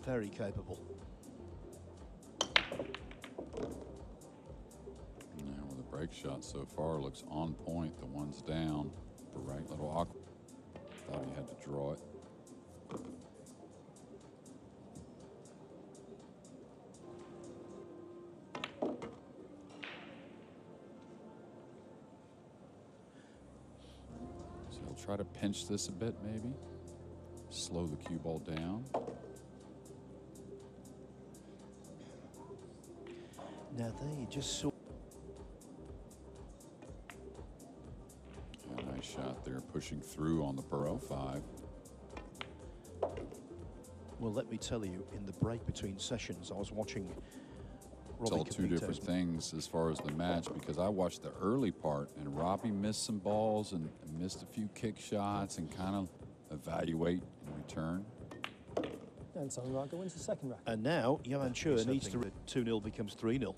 very capable. Now with the break shot so far looks on point. The one's down. The right little awkward. Thought he had to draw it. So he'll try to pinch this a bit maybe. Slow the cue ball down. Now there you just saw. A nice shot there, pushing through on the burrow 5. Well, let me tell you, in the break between sessions, I was watching It's all two different things as far as the match, because I watched the early part and Robbie missed some balls and missed a few kick shots and kind of evaluate in return. Anton Raga wins the second racket. And now Johann Chua needs to 2-0 becomes 3-0.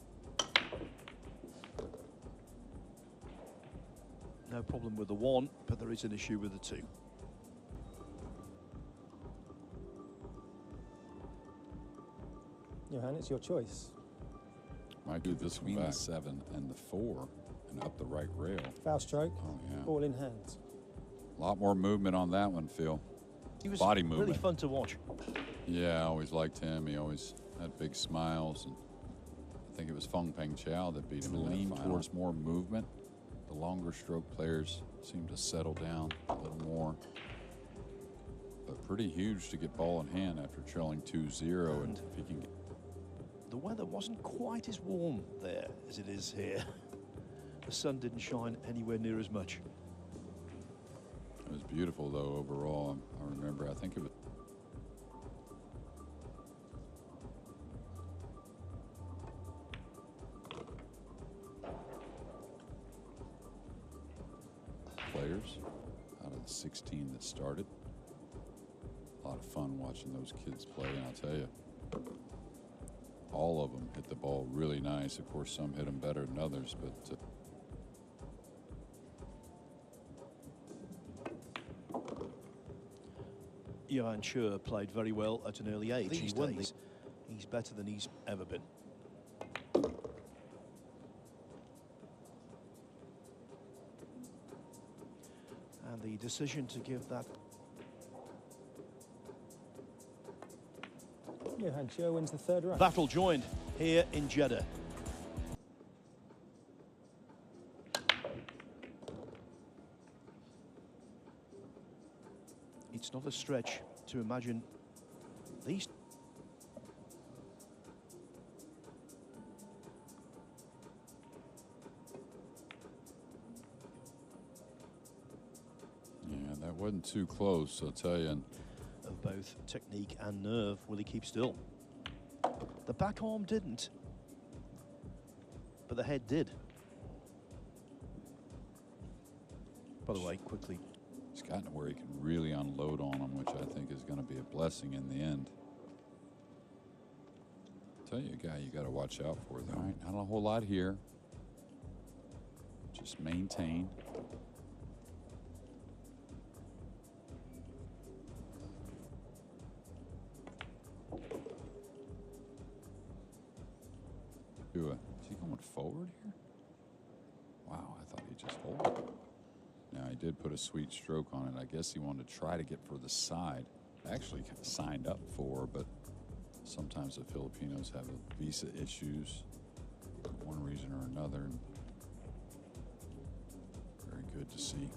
No problem with the 1, but there is an issue with the 2. Johann, it's your choice. Might do this between the 7 and the 4 and up the right rail. Foul stroke. Oh, yeah. Ball in hand. A lot more movement on that one, Phil. He was body movement. Really fun to watch. Yeah, I always liked him. He always had big smiles. And I think it was Feng Peng Chao that beat him. Lean towards more movement. The longer stroke players seem to settle down a little more. But pretty huge to get ball in hand after trailing 2-0. And if he can get... The weather wasn't quite as warm there as it is here. The sun didn't shine anywhere near as much. It was beautiful, though, overall. I remember, I think it was... players out of the 16 that started. A lot of fun watching those kids play, and I'll tell you, all of them hit the ball really nice. Of course, some hit them better than others, but... Johann Chua played very well at an early age. He's better than he's ever been. And the decision to give that... Johann Chua wins the third racket. Battle joined here in Jeddah. It's not a stretch to imagine these. Yeah, that wasn't too close, I'll tell you. Of both technique and nerve. Will he keep still? The back arm didn't, but the head did. By the way, quickly. He's gotten to where he can really unload on him, which I think is going to be a blessing in the end. I'll tell you a guy you got to watch out for, though. All right, not a whole lot here. Just maintain. Chua, is he going forward here? Wow, I thought he just hold it. Now, he did put a sweet stroke on it. I guess he wanted to try to get for the side. Actually signed up for, but sometimes the Filipinos have visa issues for one reason or another. Very good to see.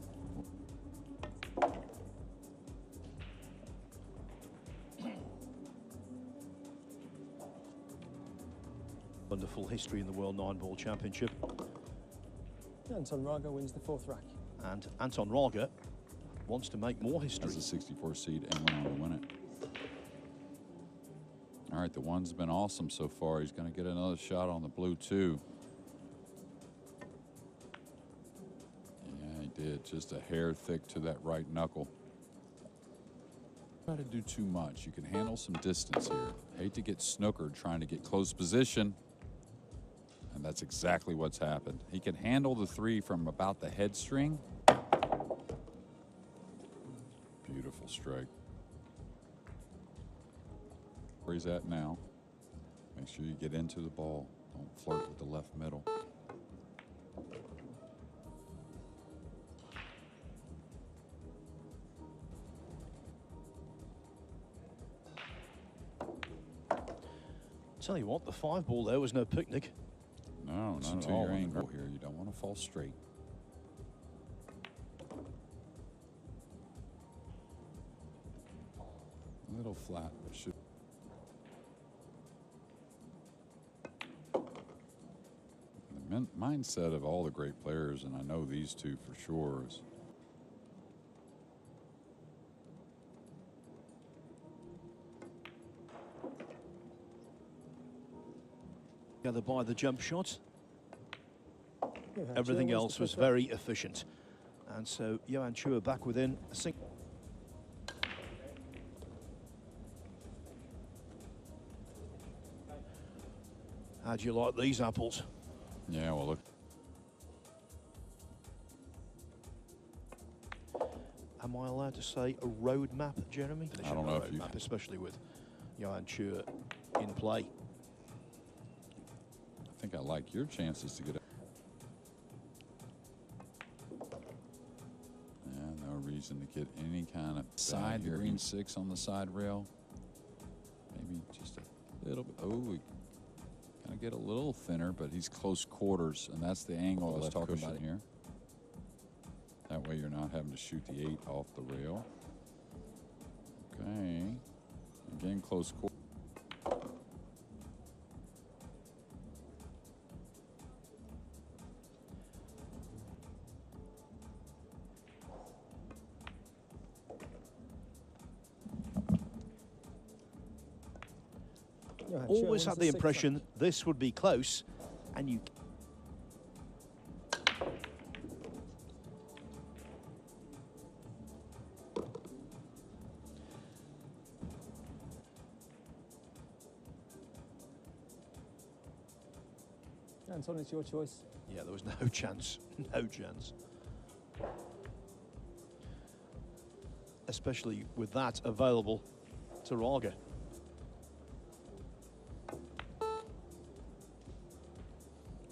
Wonderful history in the World 9-Ball Championship. Anton Raga wins the fourth racket. And Anton Raga wants to make more history. As a 64 seed and went on to win it. All right, the one's been awesome so far. He's going to get another shot on the blue, too. Yeah, he did. Just a hair thick to that right knuckle. Try to do too much. You can handle some distance here. Hate to get snookered trying to get close position. And that's exactly what's happened. He can handle the 3 from about the head string. Beautiful strike. where he's at now. Make sure you get into the ball. Don't flirt with the left middle. Tell you what, the 5 ball there was no picnic. No, Listen not to at all. your Angle angle. here. You don't want to fall straight. A little flat, but should. The mindset of all the great players, and I know these two for sure, is Gathered by the jump shot. Johann Everything Chua wins else the was fifth rack. very efficient. And so Johann Chua back within a single. How do you like these apples? yeah. Well, look. Am I allowed to say a road map, Jeremy? I don't know if road you map, can. especially with Johann Chua in play. I think I like your chances to get it. Yeah, no reason to get any kind of side here. green 6 on the side rail. Maybe just a little bit. Oh, we kind of get a little thinner, but he's close quarters, and that's the angle I was talking about here. That way you're not having to shoot the 8 off the rail. Okay. Again, close quarters. Johann Chua Always wins had the the sixth impression rack. this would be close, and you. Anton, it's your choice. Yeah, there was no chance. No chance. Especially with that available to Raga.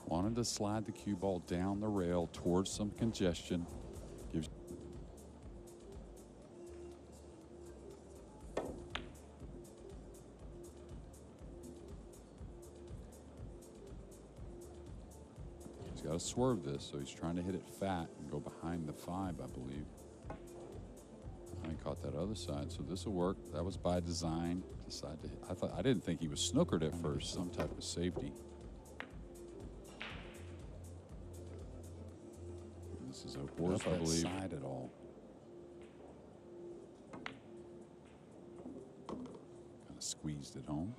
Wanted to slide the cue ball down the rail towards some congestion. Gives He's got to swerve this, so he's trying to hit it fat and go behind the 5, I believe. I caught that other side, so this will work. That was by design. I didn't think he was snookered at first. Some type of safety. This is opened up, I believe. Side at all. Kind of squeezed it home.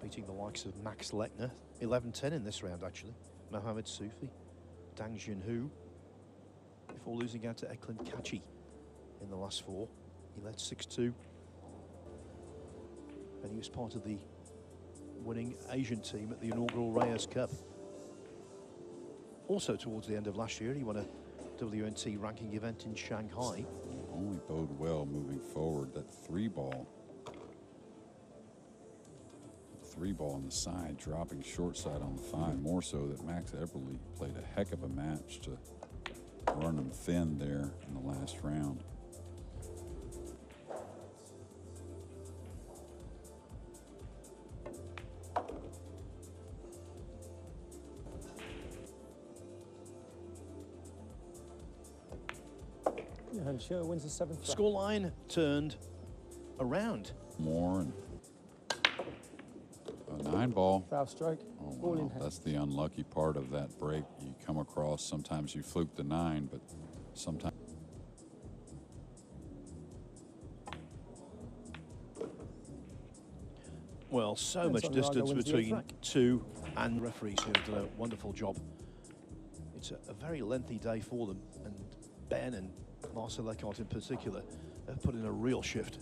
Beating the likes of Max Lechner. 11-10 in this round, actually. Mohamed Soufi. Dang Junhu. Before losing out to Eklund Kachi in the last 4. He led 6-2. And he was part of the winning Asian team at the inaugural Reyes Cup. Also towards the end of last year, he won a WNT ranking event in Shanghai. Only bode well moving forward. That 3 ball. 3 ball on the side, dropping short side on the 5. More so that Max Eberle played a heck of a match to run him thin there in the last round. Johann Chua wins the 7th rack. Scoreline turned around. More and a 9 ball. Foul stroke. Oh, Ball in wow. hand. That's the unlucky part of that break. You come across, sometimes you fluke the 9, but sometimes. Well, so Anton much Raga distance wins the between 8th rack. 2 and referees who have done a wonderful job. It's a very lengthy day for them, and Ben and Marcel Eckhart in particular have put in a real shift.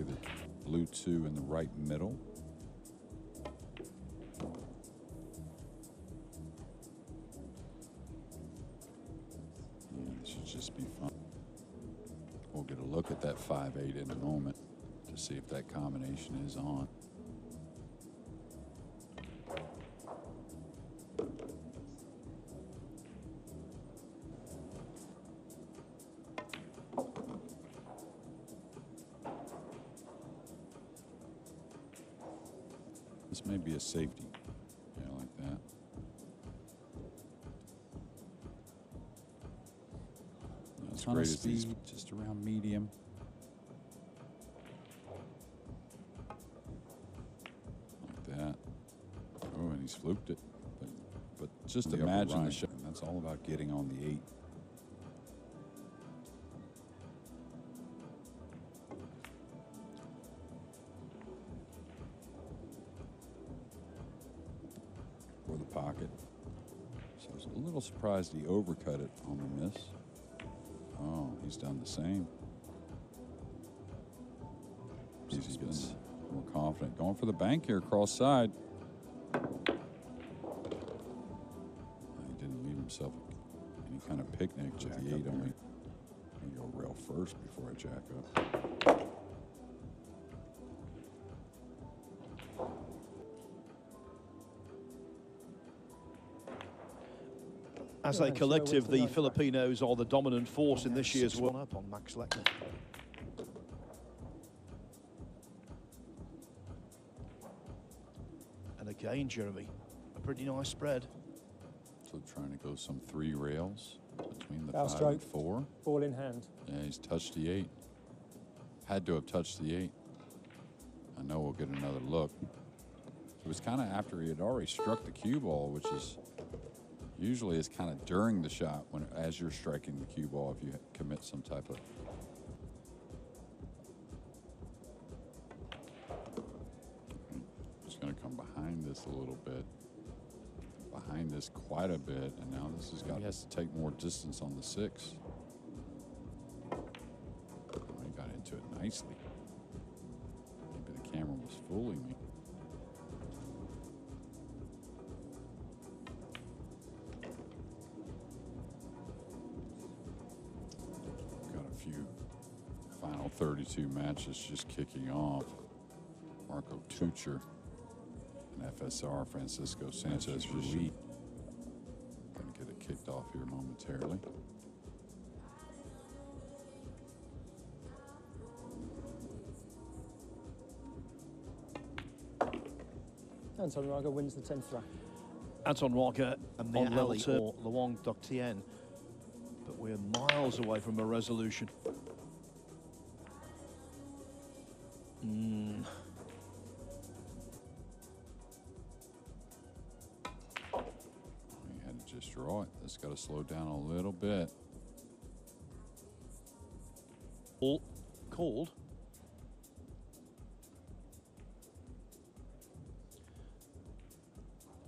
the blue 2 in the right middle. It should just be fun. We'll get a look at that 5-8 in a moment to see if that combination is on. This may be a safety. Yeah, like that. That's great as these, just around medium. Like that. Oh, and he's fluked it. But just imagine the shot. And that's all about getting on the 8. For the pocket. So I was a little surprised he overcut it on the miss. Oh, he's done the same. He's been more confident. Going for the bank here, cross side. He didn't leave himself any kind of picnic with the 8 only. I'm gonna go rail first before I jack up. As a collective, the Filipinos are the dominant force in this year's World Cup on Max Lechner. And again, Jeremy, a pretty nice spread. So trying to go some 3 rails between the Foul 5 stroke. and 4. Ball in hand. Yeah, he's touched the 8. Had to have touched the 8. I know we'll get another look. It was kind of after he had already struck the cue ball, which is usually is kind of during the shot when as you're striking the cue ball if you commit some type of. Just going to come behind this a little bit. Behind this quite a bit, and now this has got. He has to take more distance on the 6. Oh, he got into it nicely. Maybe the camera was fooling me. Got a few final 32 matches just kicking off. Marco Tucher and FSR Francisco Sanchez Ruiz. Going to get it kicked off here momentarily. Anton Raga wins the 10th rack. Anton Raga and the alley for Luong Doc Tien. But we're miles away from a resolution. He had to just draw it. That's got to slow down a little bit. All called.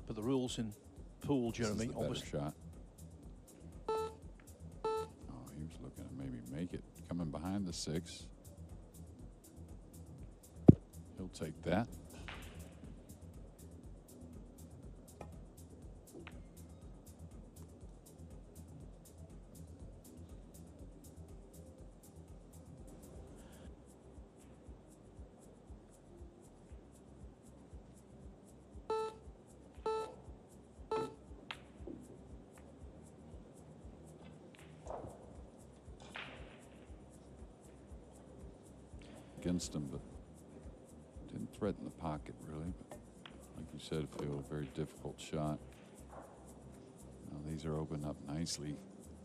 But the rules in pool, Jeremy, obviously. Shot. Oh, he was looking to maybe make it. Coming behind the 6. He'll take that. Against him, but didn't threaten the pocket really. But like you said, Phil, a very difficult shot. Now these are opened up nicely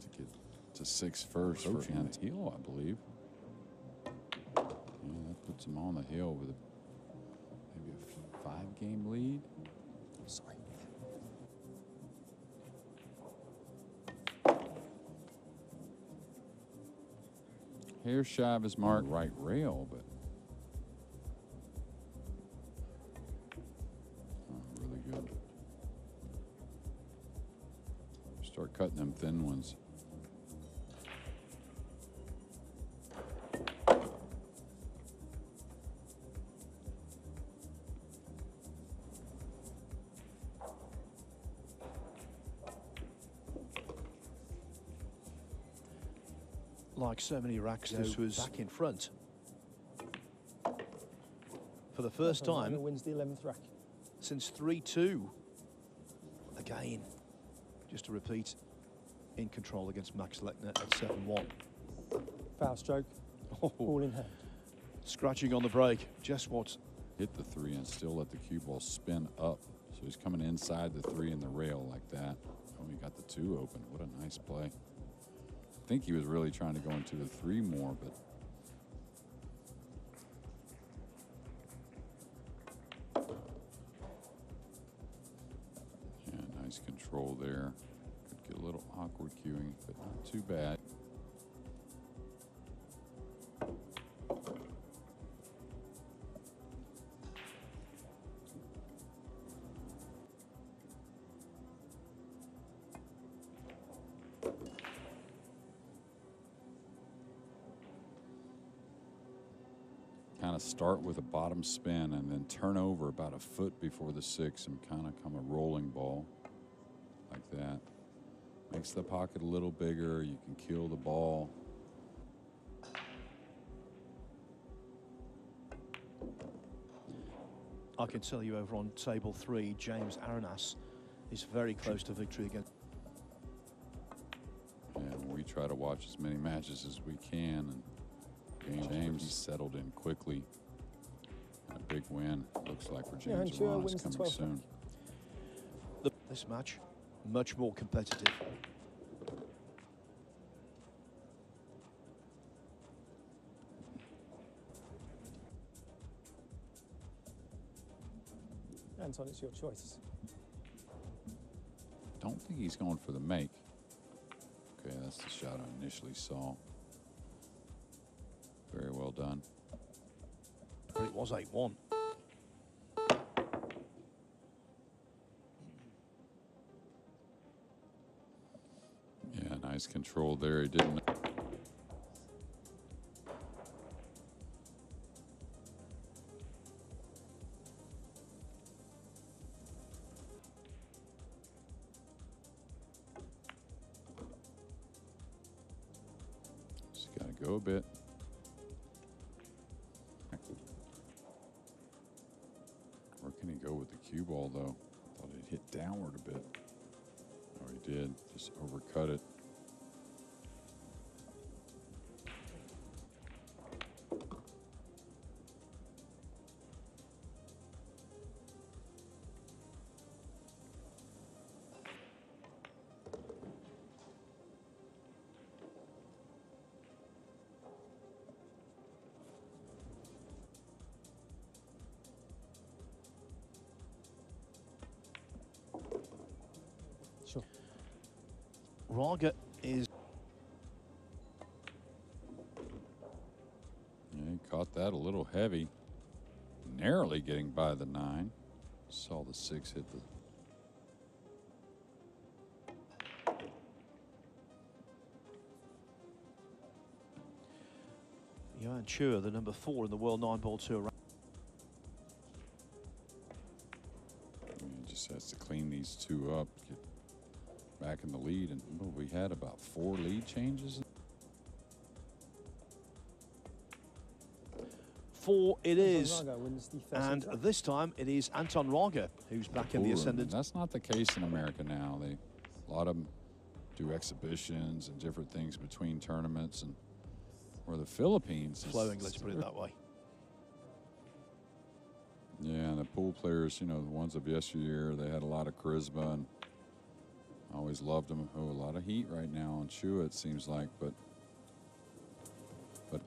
to get to 6 first for Anton, I believe. Yeah, that puts him on the hill with maybe a 5-game lead. Sorry. Hair shy of his mark, right rail, but really good. Start cutting them thin ones. Like so many racks, this was back in front. For the first Anton Raga time wins the 11th rack. since 3-2. Again, just to repeat, in control against Max Lechner at 7-1. Foul stroke, ball in hand. Scratching on the break, just what Hit the 3 and still let the cue ball spin up. So he's coming inside the 3 and the rail like that. Oh, he got the 2 open. What a nice play. I think he was really trying to go into the 3 more, but yeah, nice control there. Could get a little awkward cueing, but not too bad. Kind of start with a bottom spin and then turn over about a foot before the 6 and kind of come a rolling ball like that. Makes the pocket a little bigger. You can kill the ball. I can tell you over on table 3, James Arenas is very close to victory against. And we try to watch as many matches as we can. And James settled in quickly. And a big win. Looks like for Johann James. Chua Johann wins is the coming 12th soon. This match, much more competitive. Anton, it's your choice. Don't think he's going for the make. Okay, that's the shot I initially saw. Very well done. But it was 8-1. Yeah, nice control there. He didn't. Just got to go a bit. Where can he go with the cue ball, though? Thought he'd hit downward a bit. Oh, he did. Just overcut it. Sure. Raga is. Yeah, he caught that a little heavy. Narrowly getting by the 9. Saw the 6 hit the. Johann Chua, the number 4 in the World 9-Ball Tour. He just has to clean these 2 up, get back in the lead, and well, we had about 4 lead changes. 4 it is, Anton Raga wins the 13th and rack. this time it is Anton Raga who's back in the Pool room, ascendant. and that's not the case in America now. A lot of them do exhibitions and different things between tournaments, and where the Philippines is Flowing, let's put it that way. Yeah, and the pool players, you know, the ones of yesteryear, they had a lot of charisma, and I always loved them. Oh, a lot of heat right now on Chua, it seems like, but I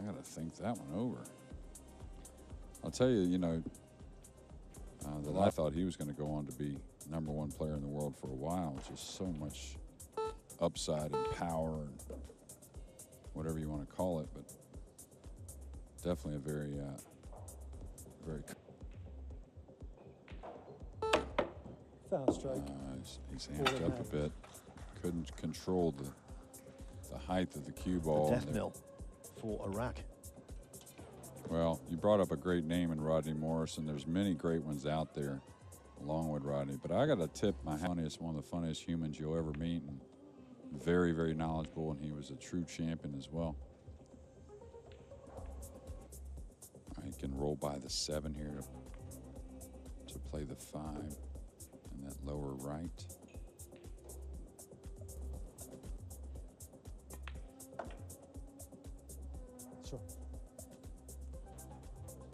got to think that one over. I'll tell you, you know, that I thought he was going to go on to be #1 player in the world for a while. Just so much upside and power and whatever you want to call it, but definitely a very Foul stroke. he's amped up a bit. Couldn't control the height of the cue ball. Death knell for Iraq. Well, you brought up a great name in Rodney Morrison. There's many great ones out there along with Rodney, but I got to tip my funniest, one of the funniest humans you'll ever meet, and very, very knowledgeable, and he was a true champion as well. He can roll by the 7 here to play the 5 in that lower right. Sure.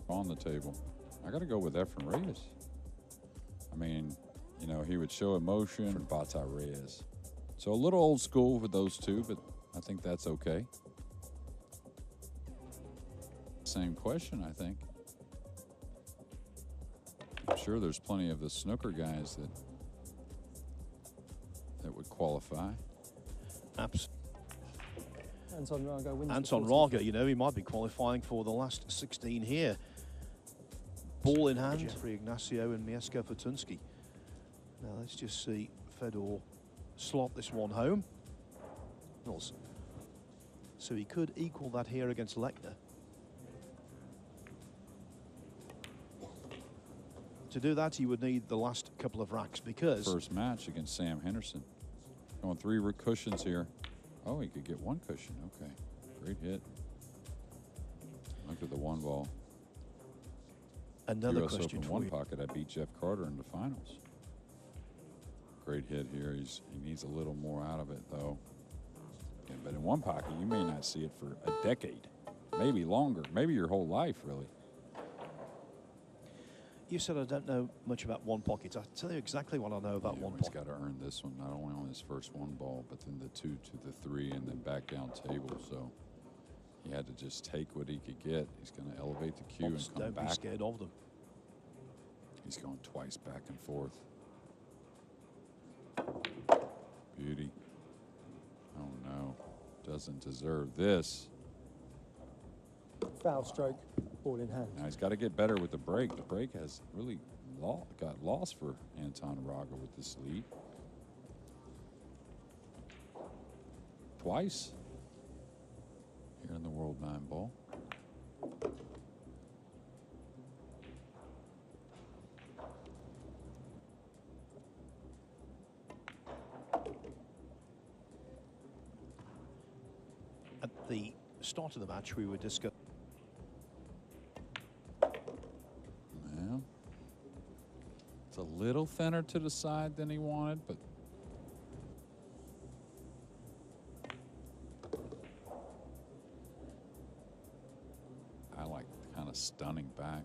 On the table. I got to go with Efren Reyes. I mean, you know, he would show emotion for Bata Reyes. So a little old school with those two, but I think that's okay. Same question, I think. I'm sure there's plenty of the snooker guys that would qualify. Absolutely. Anton Raga wins. Anton the Raga, you know, he might be qualifying for the last 16 here. Ball in hand for Ignacio and Mieszko Fortunski. Now let's just see Fedor slot this one home. So he could equal that here against Lechner. To do that, he would need the last couple of racks because... First match against Sam Henderson. Going 3 cushions here. Oh, he could get 1 cushion. Okay. Great hit. Look at the 1 ball. Another US question Open for 1 you. pocket. I beat Jeff Carter in the finals. Great hit here. He needs a little more out of it, though. Yeah, but in 1 pocket, you may not see it for a decade. Maybe longer. Maybe your whole life, really. You said I don't know much about 1 pocket. I'll tell you exactly what I know about 1 He's pocket. got to earn this one, not only on his first 1 ball, but then the 2 to the 3 and then back down table. So he had to just take what he could get. He's going to elevate the cue and come Don't back. be scared of them. He's going twice back and forth. Beauty. Oh no, doesn't deserve this. Foul stroke, ball in hand. Now he's got to get better with the break. The break has really got lost for Anton Raga with this lead. Twice here in the World 9 ball. At the start of the match, we were discussing. Yeah. It's a little thinner to the side than he wanted, but I like kind of stunning back,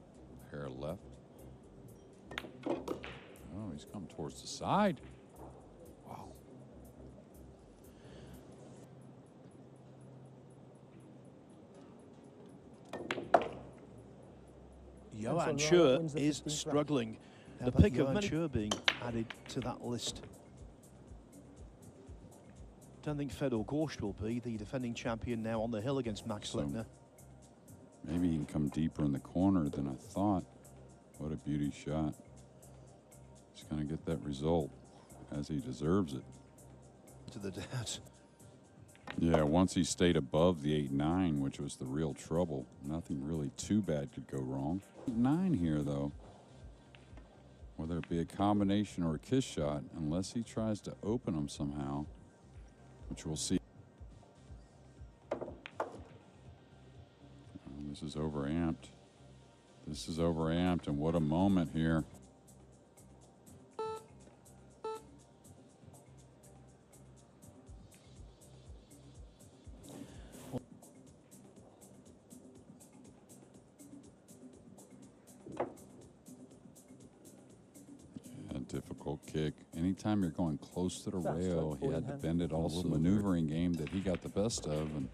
hair left. Oh, he's come towards the side. Wow. Johann Anton Raga Chua wins the is 15th rack. struggling. How The about pick of Johann Chua being added to that list. Don't think Fedor Gorst will be the defending champion now on the hill against Max So- Lechner. Maybe he can come deeper in the corner than I thought. What a beauty shot. He's going to get that result as he deserves it. To the doubt. Yeah, once he stayed above the 8-9, which was the real trouble, nothing really too bad could go wrong. 8-9 here, though. Whether it be a combination or a kiss shot, unless he tries to open them somehow, which we'll see. This is overamped. This is overamped, and what a moment here. Yeah, difficult kick. Anytime you're going close to the That's rail, right, he ball had in to hand. bend it. Also, maneuvering game that he got the best of, and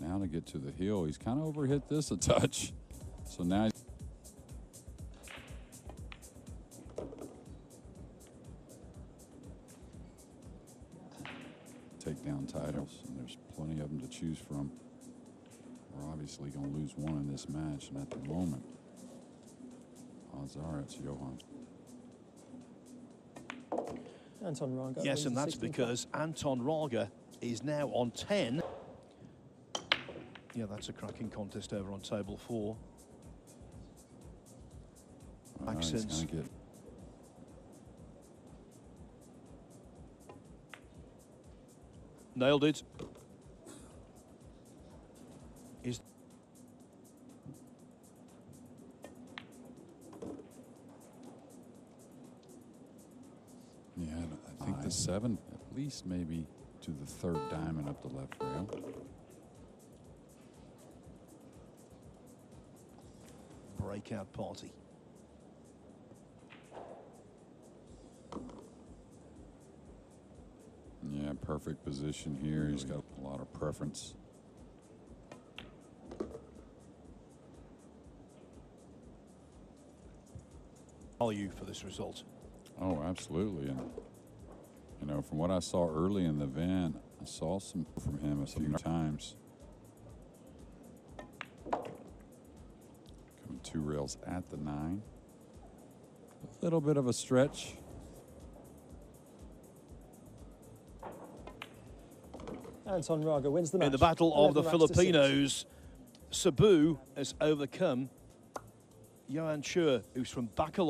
now to get to the hill, he's kind of overhit this a touch. So now takedown titles, and there's plenty of them to choose from. We're obviously going to lose one in this match, and at the moment, odds are it's Johann. Anton Raga. Yes, wins and the that's 16th because Anton Raga is now on 10. Yeah, that's a cracking contest over on table 4. He's Accents. going to get. Nailed it. Is Yeah, I think the 7, at least maybe to the 3rd diamond up the left rail. breakout party. Yeah, perfect position here. He's got a lot of preference. Value for this result. Oh, absolutely. And, you know, from what I saw early in the event, I saw some from him a few times. Coming 2 rails at the 9. A little bit of a stretch. Anton Raga wins the match. In the battle of the 11 racks to 6. Filipinos, Cebu has overcome Johann Chua, who's from Bacolod.